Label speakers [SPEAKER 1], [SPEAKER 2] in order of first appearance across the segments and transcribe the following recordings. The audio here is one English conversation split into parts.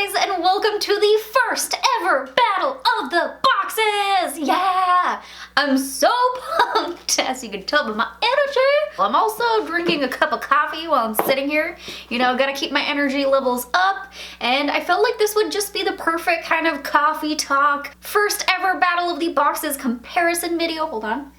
[SPEAKER 1] guys, and welcome to the first ever Battle of the Boxes! Yeah! I'm so pumped, as you can tell by my energy. I'm also drinking a cup of coffee while I'm sitting here. You know, gotta keep my energy levels up, and I felt like this would just be the perfect kind of coffee talk. First ever Battle of the Boxes comparison video. Hold on.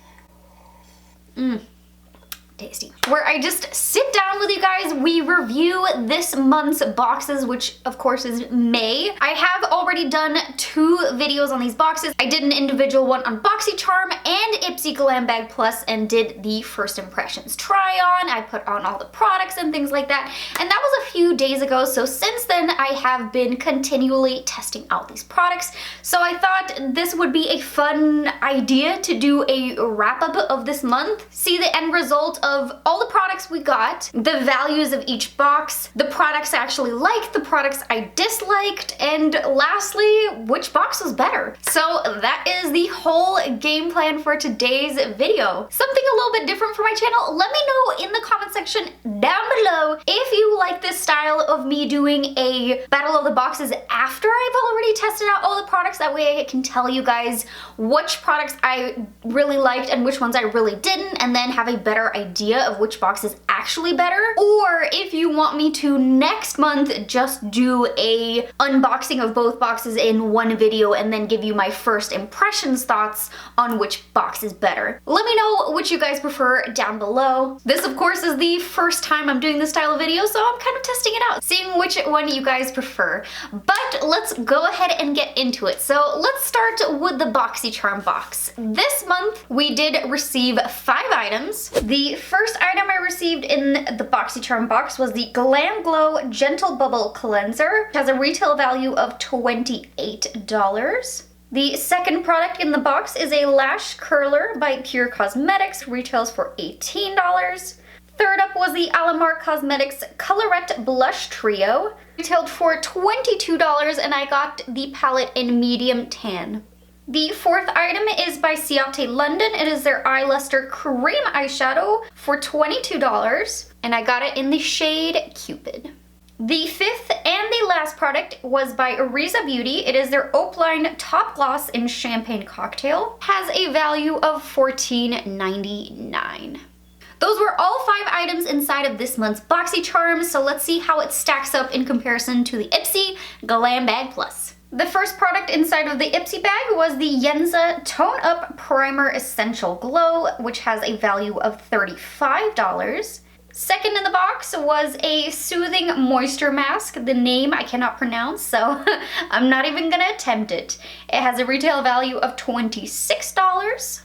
[SPEAKER 1] Tasty. Where I just sit down with you guys, we review this month's boxes, which of course is May. I have already done 2 videos on these boxes. I did an individual one on Boxycharm and Ipsy Glam Bag Plus and did the first impressions try on. I put on all the products and things like that, and that was a few days ago. So since then I have been continually testing out these products. So I thought this would be a fun idea to do a wrap up of this month, see the end result of all the products we got, the values of each box, the products I actually liked, the products I disliked, and lastly, which box was better. So that is the whole game plan for today's video. Something a little bit different for my channel. Let me know in the comment section down below if you like this style of me doing a Battle of the Boxes after I've already tested out all the products. That way I can tell you guys which products I really liked and which ones I really didn't, and then have a better idea of which box is actually better. Or if you want me to next month just do a unboxing of both boxes in one video and then give you my first impressions thoughts on which box is better. Let me know which you guys prefer down below. This of course is the first time I'm doing this style of video, so I'm kind of testing it out, seeing which one you guys prefer. But let's go ahead and get into it. So let's start with the Boxycharm box. This month we did receive 5 items. The first item I received in the Boxycharm box was the GlamGlow Gentle Bubble Cleanser. It has a retail value of $28. The second product in the box is a Lash Curler by PUR Cosmetics, retails for $18. Third up was the Alamar Cosmetics Colorete Blush Trio, retailed for $22, and I got the palette in medium tan. The fourth item is by Ciate London. It is their Eye Lustre Creme eyeshadow for $22, and I got it in the shade Cupid. The fifth and the last product was by Oryza Beauty. It is their Opaline Top Gloss in Champagne Cocktail. Has a value of $14.99. Those were all 5 items inside of this month's Boxycharm, so let's see how it stacks up in comparison to the Ipsy Glam Bag Plus. The first product inside of the Ipsy bag was the Yenza Tone Up Primer Essential Glow, which has a value of $35. Second in the box was a Soothing Moisture Mask. The name I cannot pronounce, so I'm not even gonna attempt it. It has a retail value of $26.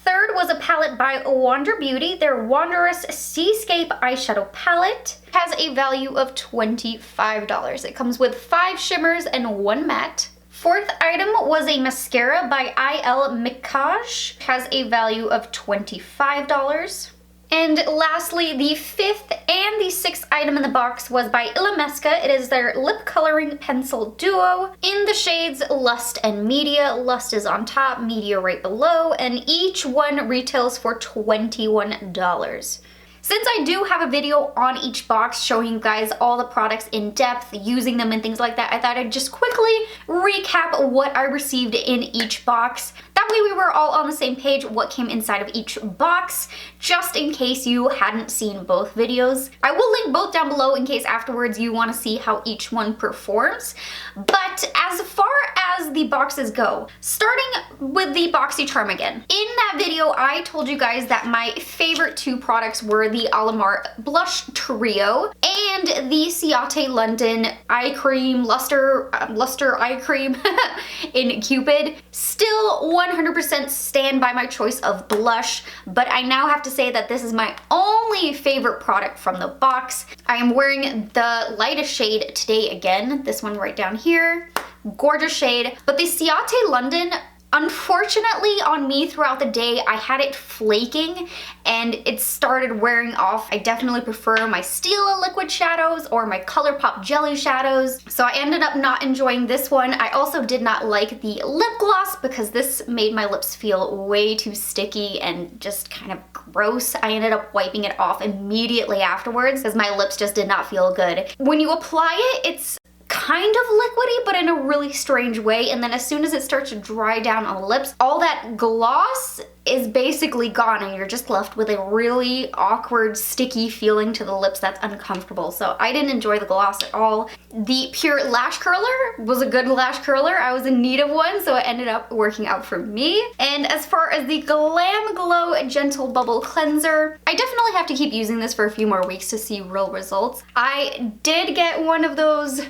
[SPEAKER 1] Third was a palette by Wander Beauty, their Wanderous Seascape Eyeshadow Palette. It has a value of $25. It comes with 5 shimmers and 1 matte. Fourth item was a mascara by IL Mikaj. It has a value of $25. And lastly, the fifth and the 6th item in the box was by Ilamesca. It is their Lip Coloring Pencil Duo in the shades Lust and Media. Lust is on top, Media right below, and each one retails for $21. Since I do have a video on each box showing you guys all the products in depth, using them and things like that, I thought I'd just quickly recap what I received in each box. That way we were all on the same page what came inside of each box, just in case you hadn't seen both videos. I will link both down below in case afterwards you want to see how each one performs. But as far as the boxes go, starting with the Boxycharm again. In that video, I told you guys that my favorite 2 products were the Alamar Blush Trio and the Ciate London Eye Cream, Lustre Eye Cream in Cupid. Still 100% stand by my choice of blush, but I now have to say that this is my only favorite product from the box. I am wearing the lightest shade today again, this one right down here. Gorgeous shade, but the Ciate London, unfortunately on me throughout the day, I had it flaking and it started wearing off. I definitely prefer my Stila liquid shadows or my ColourPop jelly shadows, so I ended up not enjoying this one. I also did not like the lip gloss because this made my lips feel way too sticky and just kind of gross. I ended up wiping it off immediately afterwards because my lips just did not feel good. When you apply it, it's kind kind of liquidy, but in a really strange way. And then as soon as it starts to dry down on the lips, all that gloss is basically gone and you're just left with a really awkward, sticky feeling to the lips that's uncomfortable. So I didn't enjoy the gloss at all. The PUR Lash Curler was a good lash curler. I was in need of one, so it ended up working out for me. And as far as the GlamGlow Gentle Bubble Cleanser, I definitely have to keep using this for a few more weeks to see real results. I did get one of those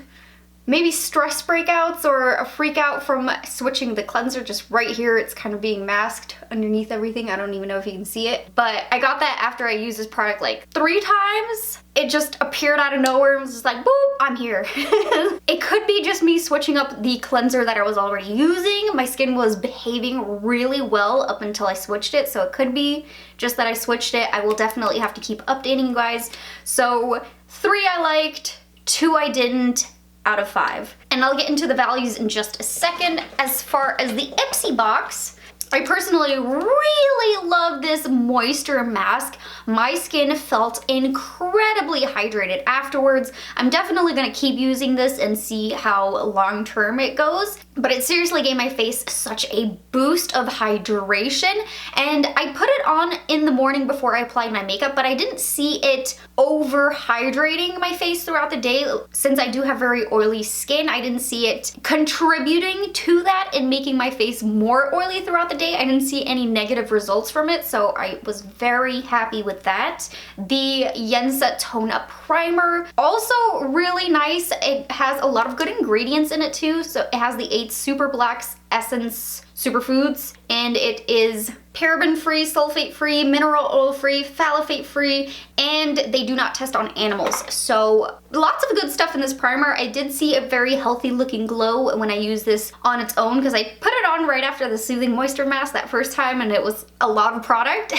[SPEAKER 1] maybe stress breakouts or a freak out from switching the cleanser. Just right here, it's kind of being masked underneath everything. I don't even know if you can see it, but I got that after I used this product like 3 times. It just appeared out of nowhere and was just like, boop, I'm here. It could be just me switching up the cleanser that I was already using. My skin was behaving really well up until I switched it, so it could be just that I switched it. I will definitely have to keep updating you guys. So 3 I liked, 2 I didn't, out of 5. And I'll get into the values in just a second. As far as the Ipsy box, I personally really love this moisture mask. My skin felt incredibly hydrated afterwards. I'm definitely gonna keep using this and see how long term it goes, but it seriously gave my face such a boost of hydration. And I put it on in the morning before I applied my makeup, but I didn't see it over hydrating my face throughout the day. Since I do have very oily skin, I didn't see it contributing to that and making my face more oily throughout the day. I didn't see any negative results from it, so I was very happy with that. The Yensa Tone Up Primer, also really nice. It has a lot of good ingredients in it too. So it has the 8 Super Blacks Essence Superfoods, and it is paraben-free, sulfate-free, mineral oil-free, phthalate-free, and they do not test on animals. So lots of good stuff in this primer. I did see a very healthy looking glow when I used this on its own, because I put it on right after the Soothing Moisture Mask that first time, and it was a lot of product.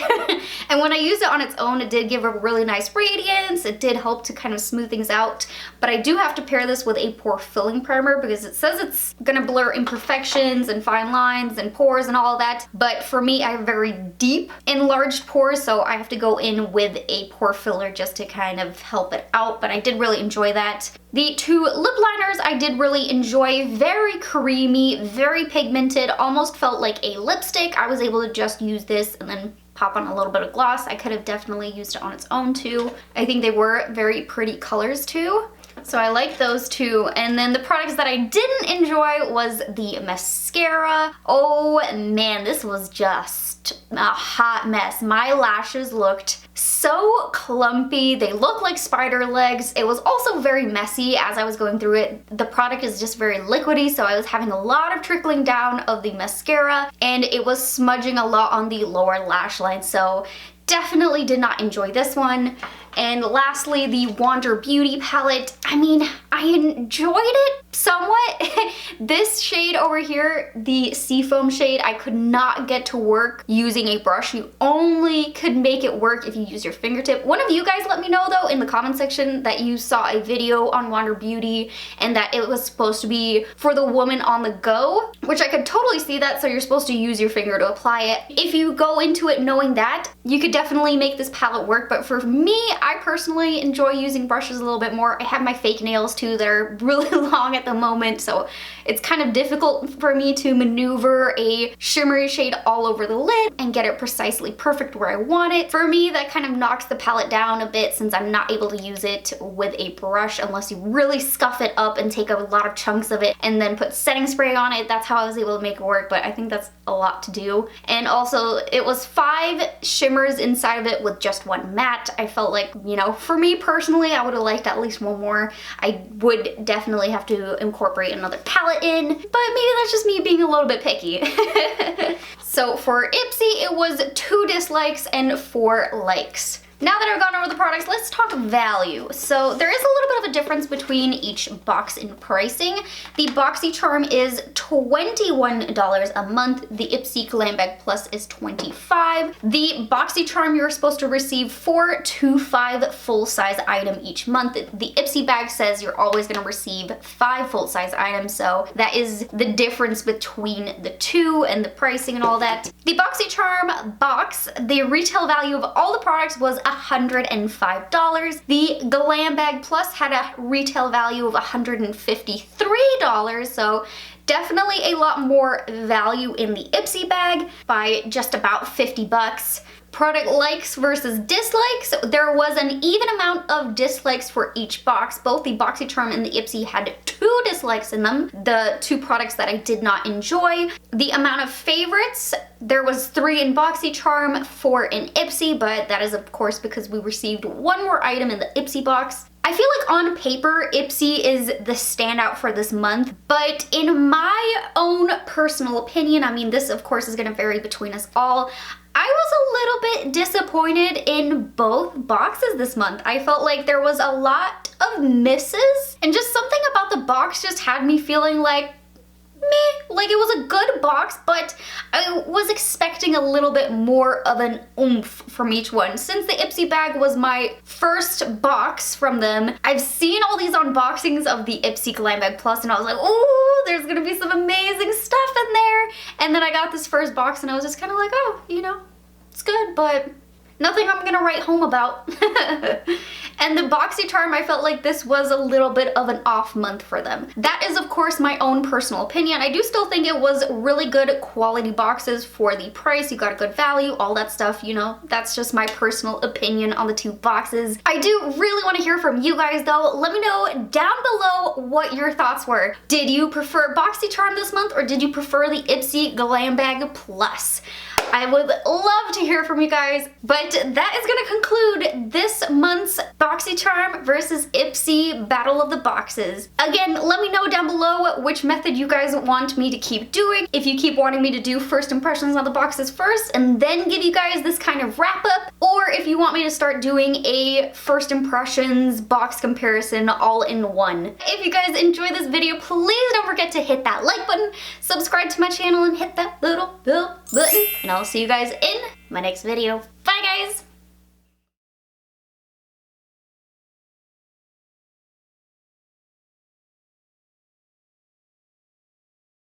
[SPEAKER 1] And when I used it on its own, it did give a really nice radiance. It did help to kind of smooth things out. But I do have to pair this with a pore filling primer, because it says it's gonna blur imperfections and fine lines and pores and all that. But for me, I have very deep enlarged pores, so I have to go in with a pore filler just to kind of help it out. But I did really enjoy that. The 2 lip liners I did really enjoy. Very creamy, very pigmented, almost felt like a lipstick. I was able to just use this and then pop on a little bit of gloss. I could have definitely used it on its own too. I think they were very pretty colors too. So I like those 2. And then the products that I didn't enjoy was the mascara. Oh man, this was just a hot mess. My lashes looked so clumpy. They look like spider legs. It was also very messy as I was going through it. The product is just very liquidy, so I was having a lot of trickling down of the mascara, and it was smudging a lot on the lower lash line. So definitely did not enjoy this one. And lastly, the Wander Beauty palette. I mean, I enjoyed it somewhat. This shade over here, the Seafoam shade, I could not get to work using a brush. You only could make it work if you use your fingertip. One of you guys let me know though in the comment section that you saw a video on Wander Beauty and that it was supposed to be for the woman on the go, which I could totally see that. So you're supposed to use your finger to apply it. If you go into it knowing that, you could definitely make this palette work. But for me, I personally enjoy using brushes a little bit more. I have my fake nails too that are really long at the moment, so it's kind of difficult for me to maneuver a shimmery shade all over the lid and get it precisely perfect where I want it. For me, that kind of knocks the palette down a bit since I'm not able to use it with a brush unless you really scuff it up and take a lot of chunks of it and then put setting spray on it. That's how I was able to make it work, but I think that's a lot to do. And also, it was 5 shimmers inside of it with just 1 matte. I felt like, you know, for me personally, I would have liked at least 1 more. I would definitely have to incorporate another palette in, but maybe that's just me being a little bit picky. So for Ipsy, it was 2 dislikes and 4 likes. Now that I've gone over the products, let's talk value. So there is a little bit of a difference between each box in pricing. The Boxycharm is $21 a month. The Ipsy Glam Bag Plus is $25. The Boxycharm, you're supposed to receive 4 to 5 full-size items each month. The Ipsy bag says you're always going to receive 5 full-size items, so that is the difference between the 2 and the pricing and all that. The Boxycharm box, the retail value of all the products was $105. The Glam Bag Plus had a retail value of $153, so definitely a lot more value in the Ipsy bag by just about 50 bucks. Product likes versus dislikes. There was an even amount of dislikes for each box. Both the Boxycharm and the Ipsy had 2 dislikes in them, the 2 products that I did not enjoy. The amount of favorites, there was 3 in Boxycharm, 4 in Ipsy, but that is of course because we received 1 more item in the Ipsy box. I feel like on paper, Ipsy is the standout for this month, but in my own personal opinion, I mean, this of course is gonna vary between us all, I was a little bit disappointed in both boxes this month. I felt like there was a lot of misses, and just something about the box just had me feeling like, meh, like it was a good box, but I was expecting a little bit more of an oomph from each one. Since the Ipsy bag was my first box from them, I've seen all these unboxings of the Ipsy Glam Bag Plus and I was like, oh, there's gonna be some amazing stuff in there. And then I got this first box and I was just kind of like, oh, you know, it's good, but nothing I'm gonna write home about. And the Boxycharm, I felt like this was a little bit of an off month for them. That is of course my own personal opinion. I do still think it was really good quality boxes for the price. You got a good value, all that stuff, you know, that's just my personal opinion on the 2 boxes. I do really want to hear from you guys though. Let me know down below what your thoughts were. Did you prefer Boxycharm this month or did you prefer the Ipsy Glam Bag Plus? I would love to hear from you guys, but that is gonna conclude this month's Boxycharm versus Ipsy Battle of the Boxes. Again, let me know down below which method you guys want me to keep doing. If you keep wanting me to do first impressions on the boxes first and then give you guys this kind of wrap up, or if you want me to start doing a first impressions box comparison all in one. If you guys enjoyed this video, please don't forget to hit that like button, subscribe to my channel, and hit that little bell button. And I'll see you guys in my next video. Bye!